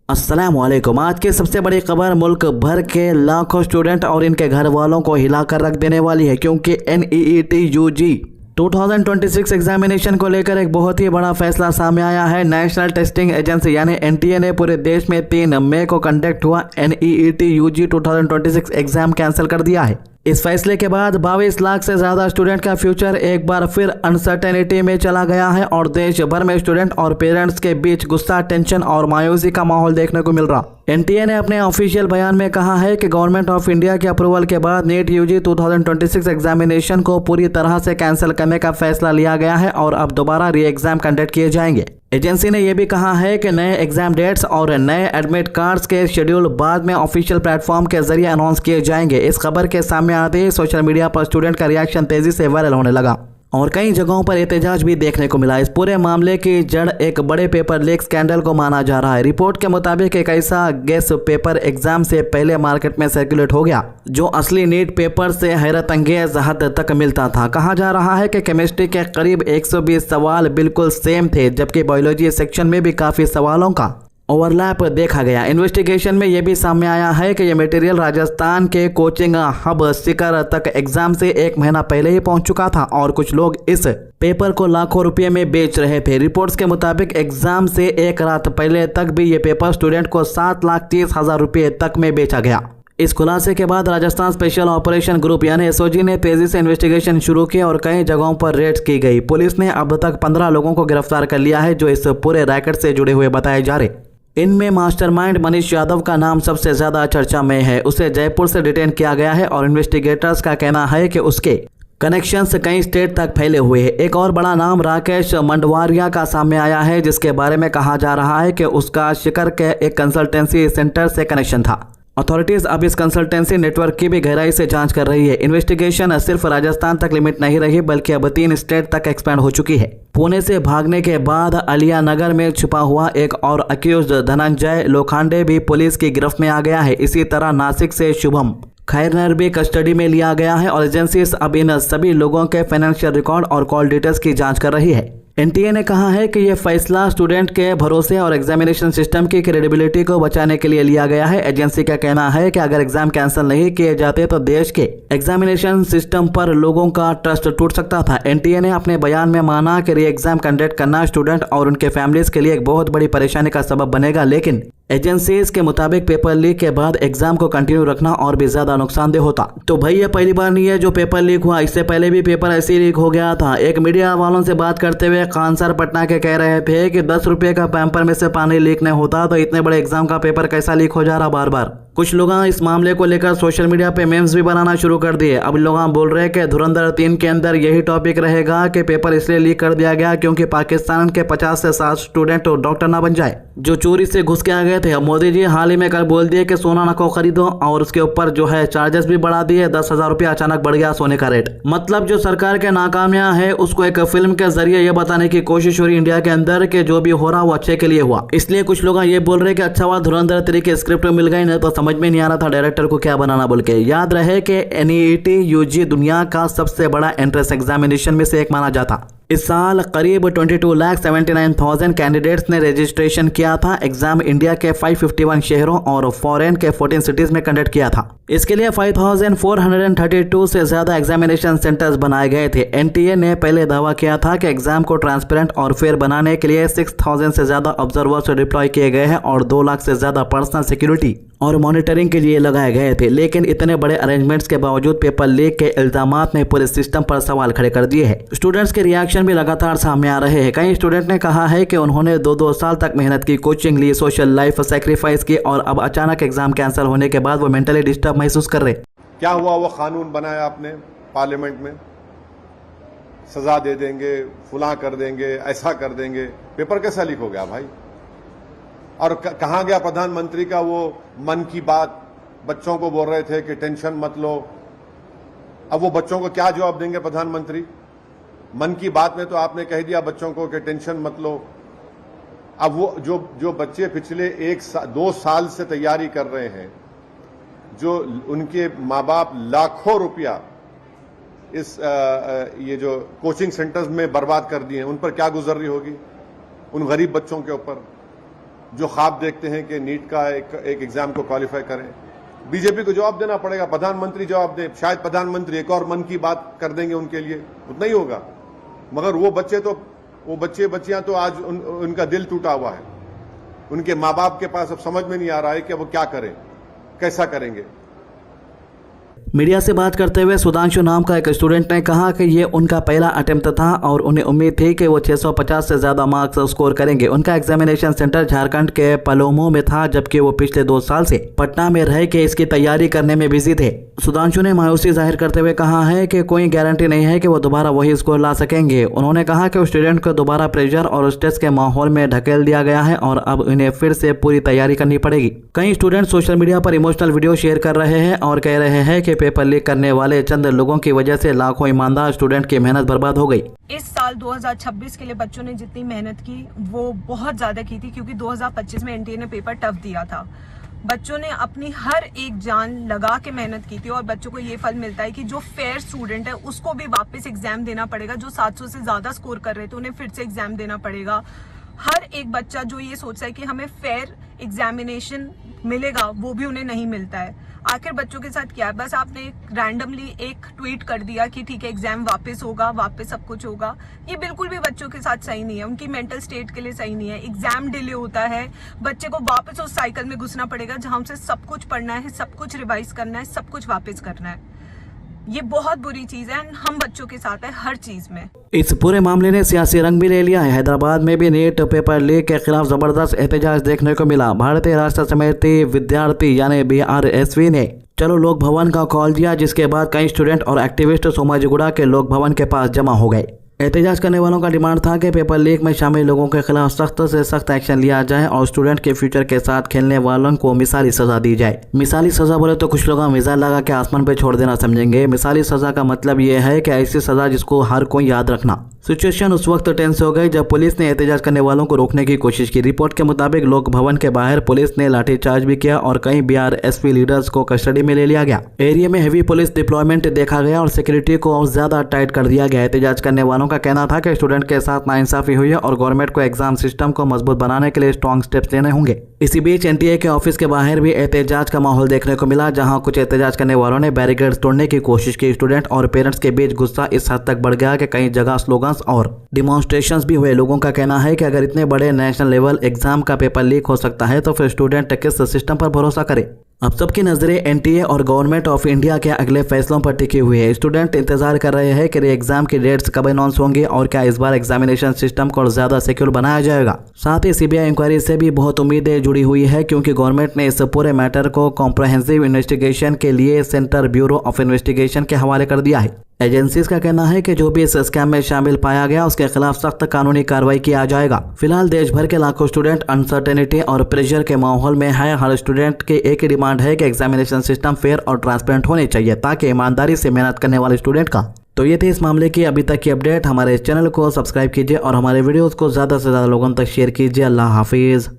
अस्सलामुअलैकुम। आज की सबसे बड़ी खबर मुल्क भर के लाखों स्टूडेंट और इनके घर वालों को हिलाकर रख देने वाली है, क्योंकि NEET UG 2026 एग्जामिनेशन को लेकर एक बहुत ही बड़ा फैसला सामने आया है। नेशनल टेस्टिंग एजेंसी यानी NTA ने पूरे देश में 3 मई को कंडक्ट हुआ NEET UG 2026 एग्जाम कैंसिल कर दिया है। इस फैसले के बाद 22 लाख से ज्यादा स्टूडेंट का फ्यूचर एक बार फिर अनसर्टेनिटी में चला गया है और देश भर में स्टूडेंट और पेरेंट्स के बीच गुस्सा, टेंशन और मायूसी का माहौल देखने को मिल रहा। NTA ने अपने ऑफिशियल बयान में कहा है कि गवर्नमेंट ऑफ इंडिया के अप्रूवल के बाद नीट UG 2026 एग्जामिनेशन को पूरी तरह से कैंसिल करने का फैसला लिया गया है और अब दोबारा री एग्जाम कंडक्ट किए जाएंगे। एजेंसी ने यह भी कहा है कि नए एग्जाम डेट्स और नए एडमिट कार्ड्स के शेड्यूल बाद में ऑफिशियल प्लेटफॉर्म के जरिए अनाउंस किए जाएंगे। इस खबर के सामने आते ही सोशल मीडिया पर स्टूडेंट का रिएक्शन तेजी से वायरल होने लगा और कई जगहों पर एहतजाज भी देखने को मिला। इस पूरे मामले की जड़ एक बड़े पेपर लीक स्कैंडल को माना जा रहा है। रिपोर्ट के मुताबिक एक ऐसा गेस पेपर एग्जाम से पहले मार्केट में सर्कुलेट हो गया जो असली नीट पेपर से हैरत अंगेज हद तक मिलता था। कहा जा रहा है कि केमिस्ट्री के करीब 120 सवाल बिल्कुल सेम थे, जबकि बायोलॉजी सेक्शन में भी काफी सवालों का ओवरलैप देखा गया। इन्वेस्टिगेशन में यह भी सामने आया है कि यह मटेरियल राजस्थान के कोचिंग हब सीकर तक एग्जाम से 1 महीना पहले ही पहुंच चुका था और कुछ लोग इस पेपर को लाखों रुपए में बेच रहे थे। रिपोर्ट्स के मुताबिक एग्जाम से 1 रात पहले तक भी ये पेपर स्टूडेंट को 7,30,000 रुपए तक में बेचा गया। इस खुलासे के बाद राजस्थान स्पेशल ऑपरेशन ग्रुप यानी SOG ने तेजी से इन्वेस्टिगेशन शुरू की और कई जगहों पर रेड्स की गई। पुलिस ने अब तक 15 लोगों को गिरफ्तार कर लिया है जो इस पूरे रैकेट से जुड़े हुए बताए जा रहे। इनमें मास्टरमाइंड मनीष यादव का नाम सबसे ज्यादा चर्चा में है। उसे जयपुर से डिटेन किया गया है और इन्वेस्टिगेटर्स का कहना है कि उसके कनेक्शंस कई स्टेट तक फैले हुए हैं। एक और बड़ा नाम राकेश मंडवारिया का सामने आया है, जिसके बारे में कहा जा रहा है कि उसका शिकर के एक कंसल्टेंसी सेंटर से कनेक्शन था। अथॉरिटीज अब इस कंसल्टेंसी नेटवर्क की भी गहराई से जांच कर रही है। इन्वेस्टिगेशन सिर्फ राजस्थान तक लिमिट नहीं रही बल्कि अब 3 स्टेट तक एक्सपेंड हो चुकी है। पुणे से भागने के बाद अलिया नगर में छुपा हुआ एक और अक्यूज्ड धनंजय लोखंडे भी पुलिस की गिरफ्त में आ गया है। इसी तरह नासिक से शुभम खैरनर भी कस्टडी में लिया गया है और एजेंसीज अब इन सभी लोगों के फाइनेंशियल रिकॉर्ड और कॉल डिटेल्स की जांच कर रही है। NTA ने कहा है कि यह फैसला स्टूडेंट के भरोसे और एग्जामिनेशन सिस्टम की क्रेडिबिलिटी को बचाने के लिए लिया गया है। एजेंसी का कहना है कि अगर एग्जाम कैंसिल नहीं किए जाते तो देश के एग्जामिनेशन सिस्टम पर लोगों का ट्रस्ट टूट सकता था। NTA ने अपने बयान में माना कि री एग्जाम कंडक्ट करना स्टूडेंट और उनके फैमिलीज के लिए एक बहुत बड़ी परेशानी का सबब बनेगा, लेकिन एजेंसीज के मुताबिक पेपर लीक के बाद एग्जाम को कंटिन्यू रखना और भी ज्यादा नुकसानदेह होता। तो भाई ये पहली बार नहीं है जो पेपर लीक हुआ, इससे पहले भी पेपर ऐसे ही लीक हो गया था। एक मीडिया वालों से बात करते हुए खान सर पटना के कह रहे थे कि 10 रुपए का पैम्पर में से पानी लीक नहीं होता तो इतने बड़े एग्जाम का पेपर कैसा लीक हो जा रहा बार बार। कुछ लोग इस मामले को लेकर सोशल मीडिया पे मेम्स भी बनाना शुरू कर दिए। अब लोग बोल रहे हैं कि धुरंधर 3 के अंदर यही टॉपिक रहेगा कि पेपर इसलिए लीक कर दिया गया क्योंकि पाकिस्तान के 50 से 60 स्टूडेंट डॉक्टर ना बन जाए जो चोरी से घुस के आ गए थे। अब मोदी जी हाल ही में कल बोल दिए कि सोना नको खरीदो और उसके ऊपर जो है चार्जेस भी बढ़ा दिए। 10,000 रुपया अचानक बढ़ गया सोने का रेट। मतलब जो सरकार के नाकामियां है उसको एक फिल्म के जरिए ये बताने की कोशिश हो रही इंडिया के अंदर कि जो भी हो रहा वो अच्छे के लिए हुआ। इसलिए कुछ लोग ये बोल रहे कि अच्छा हुआ धुरंधर तरीके स्क्रिप्ट मिल गई, नहीं तो समझ में नहीं आ रहा था डायरेक्टर को क्या बनाना बोल के। याद रहे कि NEET UG दुनिया का सबसे बड़ा एंट्रेंस एग्जामिनेशन में से एक माना जाता। इस साल करीब 22,79,000 कैंडिडेट्स ने रजिस्ट्रेशन किया था। एग्जाम इंडिया के 551 शहरों और फॉरेन के 14 सिटीज में कंडक्ट किया था। इसके लिए 5,432 से ज्यादा एग्जामिनेशन सेंटर्स बनाए गए थे। NTA ने पहले दावा किया था कि एग्जाम को ट्रांसपेरेंट और फेयर बनाने के लिए 6,000 से ज्यादा ऑब्जर्वर्स डिप्लॉय किए गए हैं और 2 लाख से ज्यादा पर्सनल सिक्योरिटी और मॉनिटरिंग के लिए लगाए गए थे। लेकिन इतने बड़े अरेंजमेंट्स के बावजूद पेपर लीक के इल्जामात ने पूरे सिस्टम पर सवाल खड़े कर दिए हैं। स्टूडेंट्स के रिएक्शन भी लगातार सामने आ रहे हैं। कई स्टूडेंट ने कहा है कि उन्होंने 2-2 साल तक मेहनत की, कोचिंग ली, सोशल लाइफ सैक्रिफाइस की और अब अचानक एग्जाम कैंसिल होने के बाद वो मेंटली डिस्टर्ब महसूस कर रहे। क्या हुआ? वो कानून बनाया आपने पार्लियामेंट में, सजा दे देंगे, फुला कर देंगे, ऐसा कर देंगे। पेपर कैसा लीक हो गया भाई? और कहां गया प्रधानमंत्री का वो मन की बात? बच्चों को बोल रहे थे कि टेंशन मत लो। अब वो बच्चों को क्या जवाब देंगे प्रधानमंत्री? मन की बात में तो आपने कह दिया बच्चों को कि टेंशन मत लो। अब वो जो बच्चे पिछले 2 साल से तैयारी कर रहे हैं, जो उनके माँ बाप लाखों रुपया इस ये जो कोचिंग सेंटर्स में बर्बाद कर दिए हैं, उन पर क्या गुजर रही होगी? उन गरीब बच्चों के ऊपर जो ख्वाब देखते हैं कि नीट का एक एग्जाम को क्वालिफाई करें। बीजेपी को जवाब देना पड़ेगा, प्रधानमंत्री जवाब दे, शायद प्रधानमंत्री एक और मन की बात कर देंगे उनके लिए, उतना ही होगा। मगर वो बच्चे बच्चियां तो आज उनका दिल टूटा हुआ है। उनके माँ बाप के पास अब समझ में नहीं आ रहा है कि वो क्या करें, कैसा करेंगे। मीडिया से बात करते हुए सुधांशु नाम का एक स्टूडेंट ने कहा कि ये उनका पहला अटेम्प्ट था और उन्हें उम्मीद थी कि वो 650 से ज़्यादा मार्क्स स्कोर करेंगे। उनका एग्जामिनेशन सेंटर झारखंड के पलामू में था, जबकि वो पिछले 2 साल से पटना में रह के इसकी तैयारी करने में बिजी थे। सुधांशु ने मायूसी जाहिर करते हुए कहा है कि कोई गारंटी नहीं है कि वो दोबारा वही स्कोर ला सकेंगे। उन्होंने कहा कि स्टूडेंट को दोबारा प्रेशर और स्ट्रेस के माहौल में ढकेल दिया गया है और अब उन्हें फिर से पूरी तैयारी करनी पड़ेगी। कई स्टूडेंट सोशल मीडिया पर इमोशनल वीडियो शेयर कर रहे हैं और कह रहे हैं कि पेपर लीक करने वाले चंद लोगों की वजह से लाखों ईमानदार स्टूडेंट की मेहनत बर्बाद हो गई। इस साल 2026 के लिए बच्चों ने जितनी मेहनत की वो बहुत ज्यादा की थी, क्योंकि 2025 में एनटीए ने पेपर टफ दिया था। बच्चों ने अपनी हर एक जान लगा के मेहनत की थी और बच्चों को ये फल मिलता है कि जो फेयर स्टूडेंट है उसको भी वापस एग्जाम देना पड़ेगा। जो 700 से ज्यादा स्कोर कर रहे थे उन्हें फिर से एग्जाम देना पड़ेगा। हर एक बच्चा जो ये सोचता है कि हमें फेयर एग्जामिनेशन मिलेगा, वो भी उन्हें नहीं मिलता है। आखिर बच्चों के साथ क्या है, बस आपने रैंडमली एक ट्वीट कर दिया कि ठीक है एग्जाम वापस होगा, वापस सब कुछ होगा। ये बिल्कुल भी बच्चों के साथ सही नहीं है, उनकी मेंटल स्टेट के लिए सही नहीं है। एग्जाम डिले होता है, बच्चे को वापस उस साइकिल में घुसना पड़ेगा जहां से सब कुछ पढ़ना है, सब कुछ रिवाइज करना है, सब कुछ वापस करना है। ये बहुत बुरी चीज है। हम बच्चों के साथ है हर चीज में। इस पूरे मामले ने सियासी रंग भी ले लिया है। हैदराबाद में भी नीट पेपर लीक के खिलाफ जबरदस्त एहतजाज देखने को मिला। भारतीय राष्ट्र समिति विद्यार्थी यानी BRSV ने चलो लोक भवन का कॉल दिया, जिसके बाद कई स्टूडेंट और एक्टिविस्ट सोमाजीगुड़ा के लोक भवन के पास जमा हो गए। एहतजाज करने वालों का डिमांड था कि पेपर लीक में शामिल लोगों के खिलाफ सख्त से सख्त एक्शन लिया जाए और स्टूडेंट के फ्यूचर के साथ खेलने वालों को मिसाली सजा दी जाए। मिसाली सजा बोले तो कुछ लोग मिसाइल लगा के आसमान पे छोड़ देना समझेंगे। मिसाली सजा का मतलब ये है कि ऐसी सजा जिसको हर कोई याद रखना। सिचुएशन उस वक्त टेंस हो गई जब पुलिस ने एहतजाज करने वालों को रोकने की कोशिश की। रिपोर्ट के मुताबिक लोक भवन के बाहर पुलिस ने लाठीचार्ज भी किया और कई BRSV लीडर्स को कस्टडी में ले लिया गया। एरिया में हेवी पुलिस डिप्लॉयमेंट देखा गया और सिक्योरिटी को और ज्यादा टाइट कर दिया गया। एहतजाज करने वालों का कहना था कि स्टूडेंट के साथ नाइंसाफी हुई है और गवर्नमेंट को एग्जाम सिस्टम को मजबूत बनाने के लिए स्ट्रॉन्ग स्टेप्स लेने होंगे। इसी बीच NTA के ऑफिस के बाहर भी एहतजाज का माहौल देखने को मिला, जहां कुछ एहतजाज करने वालों ने बैरिकेड्स तोड़ने की कोशिश की। स्टूडेंट और पेरेंट्स के बीच गुस्सा इस हद तक बढ़ गया कि कई जगह स्लोगन्स और डिमॉन्स्ट्रेशंस भी हुए। लोगों का कहना है कि अगर इतने बड़े नेशनल लेवल एग्जाम का पेपर लीक हो सकता है तो फिर स्टूडेंट किस सिस्टम पर भरोसा करे। अब सबकी नजरें NTA और गवर्नमेंट ऑफ इंडिया के अगले फैसलों पर टिकी हुई है। स्टूडेंट इंतजार कर रहे हैं कि एग्जाम की डेट्स कब अनाउंस होंगी और क्या इस बार एग्जामिनेशन सिस्टम को ज्यादा सिक्योर बनाया जाएगा। साथ ही CBI इंक्वायरी से भी बहुत उम्मीदें जुड़ी हुई है, क्योंकि गवर्नमेंट ने इस पूरे मैटर को कॉम्प्रहेंसिव इन्वेस्टिगेशन के लिए सेंट्रल ब्यूरो ऑफ इन्वेस्टिगेशन के हवाले कर दिया है। एजेंसीज का कहना है कि जो भी इस स्कैम में शामिल पाया गया उसके खिलाफ सख्त कानूनी कार्रवाई किया जाएगा। फिलहाल देश भर के लाखों स्टूडेंट अनसर्टेनिटी और प्रेशर के माहौल में है। हर स्टूडेंट की एक ही डिमांड है कि एग्जामिनेशन सिस्टम फेयर और ट्रांसपेरेंट होनी चाहिए, ताकि ईमानदारी से मेहनत करने वाले स्टूडेंट का। तो ये थी इस मामले की अभी तक की अपडेट। हमारे चैनल को सब्सक्राइब कीजिए और हमारे वीडियोस को ज्यादा से ज्यादा लोगों तक शेयर कीजिए। अल्लाह हाफिज।